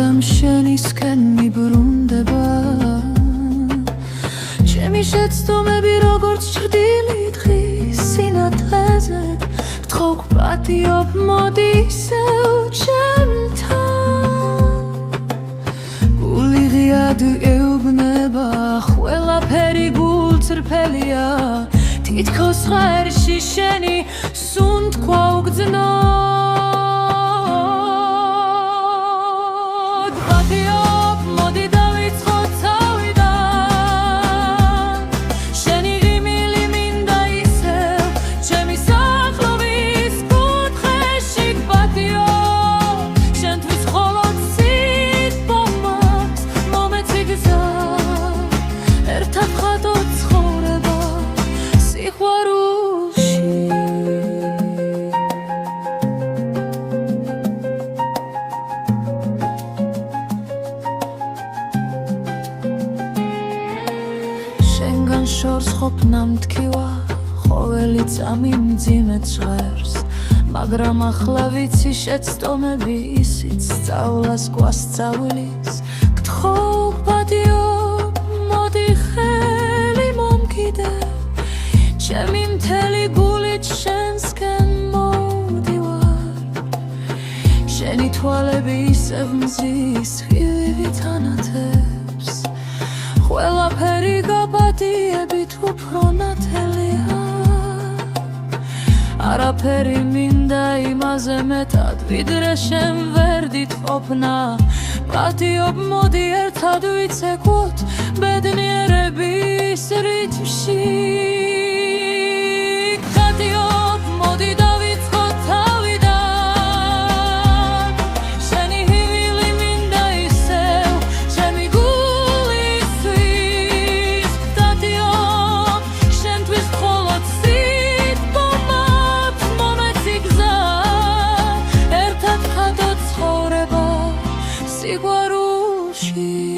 მუდამ შენისკენ მიბრუნდება ჩემი შეცდომები როგორც ჭრდილი დღის სინათლეზე გთხოვ პატიობ მოდი ისევ ჩემთან გული ღიად ეუბნება ყველაფერი გულწრფელია თითქოს ღერში შენი სუნთქვა უგზნოდ პატიობ მოდი დავიწყოთ თავიდან შენი ღიმილი მინდა ისევ ჩემი სახლობის კუთხეში პატიობ შენთვის მხოლოდ სიტყვამაც მომეცი გზა ერთად ვხატოთ ცხოვრება სიყვარულში შენგან შორს ყოფნა მტკივა ყოველი წამი მძიმედ ჟღერს მაგრამ ახლა ვიცი შეცდომები ისიც სწავლას გვასწავლის გთხოვ პატიობ მოდი ხელი მომკიდე ჩემი მთელი გულით შენსკენ მოვდივარ შენი თვალები ისევ მზის ხილივით ანათებს ყველაფერი გაპატიებით უფრო ნათელია არაფერი მინდა იმაზე მეტად ვიდრე შენ ვერდით ყოფნა პატიობ მოდი ერთად ვიცეკვოთ ბედნიერების რითმში პატიობ მოდი დავიწყოთ თავიდან შენი ღიმილი მინდა ისევ ჩემი გულისთვის პატიობ შენთვის მხოლოდ სიტყვამაც მომეცი გზა ერთად ვხატოთ ცხოვრება სიყვარულში